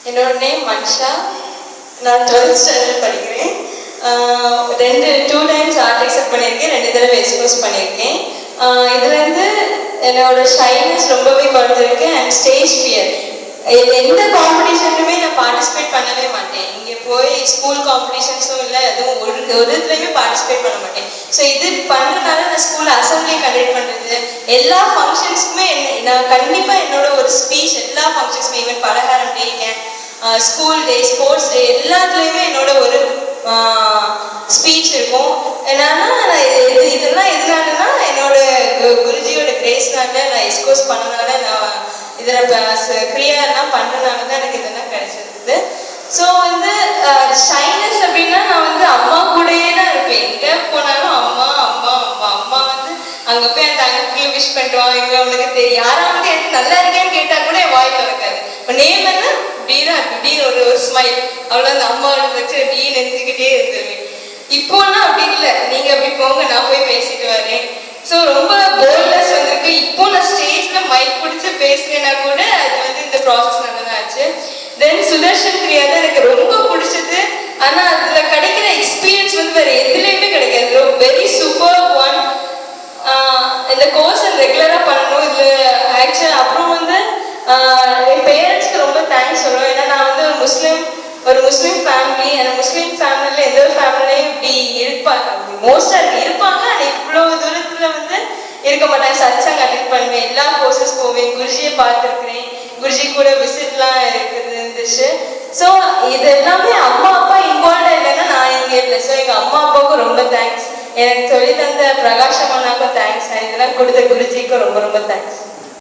என்னோட நேம் மன்ஷா. நான் 12th standard படிக்கிறேன். 2 டைம்ஸ் ஆர்ட் எக்ஸப்ட் பண்ணியிருக்கேன், 2 தடவை எக்ஸ்போஸ் பண்ணியிருக்கேன். இதுலேருந்து என்னோட ஷைனஸ் ரொம்பவே குறைஞ்சிருக்கு அண்ட் ஸ்டேஜ் ஃபியர். எந்த காம்படிஷன்லுமே நான் பார்ட்டிசிபேட் பண்ணவே மாட்டேன். இங்கே போய் ஸ்கூல் காம்படிஷன்ஸும் இல்லை, எதுவும் ஒரு இதுலையுமே பார்ட்டிசிபேட் பண்ண மாட்டேன். ஸோ இது பண்ணுறதுனால நான் ஸ்கூல் அசம்பிளி கண்டக்ட் பண்ணுறது, எல்லா ஃபங்க்ஷன்ஸுக்குமே நான் கண்டிப்பாக என்னோட ஒரு ஸ்பீச் எல்லா ஃபங்க்ஷன்ஸுமே, ஈவன் பலகாரம் டே, ஸ்கூல் டே, ஸ்போர்ட்ஸ் டே, எல்லாத்துலேயுமே என்னோட ஒரு ஸ்பீச் இருக்கும். என்னன்னா இதெல்லாம் எதுனாலன்னா என்னோட குருஜியோட கிரேஸ்னால நான் எக்ஸ்போஸ் பண்ணனால, நான் இதில் ஃப்ரீயாலாம் பண்ணுறதுனால தான் எனக்கு இதெல்லாம் கிடைச்சிருக்குது. ஸோ ஷைனஸ் அப்படின்னா நான் அம்மா கூடயே தான் இருப்பேன். எங்கே போனாலும் அம்மா அம்மா அம்மா அம்மா அங்கே போய் அந்த அங்கிள் விஷ் பண்ணிடுவான். இங்கே அவனுக்கு தெரியும், யாராவது எனக்கு நல்லா இருக்கேன்னு கேட்டால் கூட என் வாய் திறக்காது. இப்போ நேம் என்ன இப்படிதான் இருக்கு, இப்படி ஒரு ஸ்மைல், அவ்வளோ அந்த அம்மாவோட வச்சு இப்படி நெஞ்சுக்கிட்டே இருந்துருவேன். இப்போன்னா அப்படி இல்லை, நீங்கள் அப்படி போங்க, நான் போய் பேசிட்டு வரேன். ஸோ ரொம்ப போல்ட்னஸ் வந்திருக்கு. இப்போ நான் ஸ்டேஜில் மைக் பிடிச்சி பேசுறேன்னா கூட அது இந்த ப்ராசஸ் நல்லதான் ஆச்சு. தென் சுதர்ஷன் கிரியா தான் எனக்கு ரொம்ப பிடிச்சது. ஆனால் அதில் கிடைக்கிற எக்ஸ்பீரியன்ஸ் வேறு எதுலேயுமே கிடைக்காது. Very super one. இந்த கோர்ஸ் ரெகுலராக பண்ணணும். இதில் ஆக்சுவல் அப்புறம் என் பேரண்ட்ஸ்க்கு ரொம்ப தேங்க்ஸ் சொல்லுவேன். ஏன்னா நான் ஒரு முஸ்லீம் ஃபேமிலி, அந்த முஸ்லீம் ஃபேமிலியில் எந்த ஒரு ஃபேமிலியும் இப்படி இருப்பாங்க, மோஸ்டாக இருப்பாங்க. ஆனால் இவ்வளோ தூரத்தில் இருக்க மாட்டாங்க. சத்சங் அட்டெண்ட் பண்ணுவேன், எல்லா கோர்சஸ் போவேன், குருஜியை பார்த்துருக்குறேன், குருஜி கூட விசிட்லாம் இருந்துச்சு. ஸோ இது எல்லாமே அம்மா அப்பா இன்வால்வ்டாக இல்லைன்னா நான் இங்கே இல்லை. ஸோ எங்கள் அம்மா அப்பாவுக்கும் ரொம்ப தேங்க்ஸ், எனக்கு சொல்லி தந்த பிரகாஷ் அண்ணாக்கும் தேங்க்ஸ், இதெல்லாம் கொடுத்த குருஜிக்கும் ரொம்ப ரொம்ப தேங்க்ஸ்.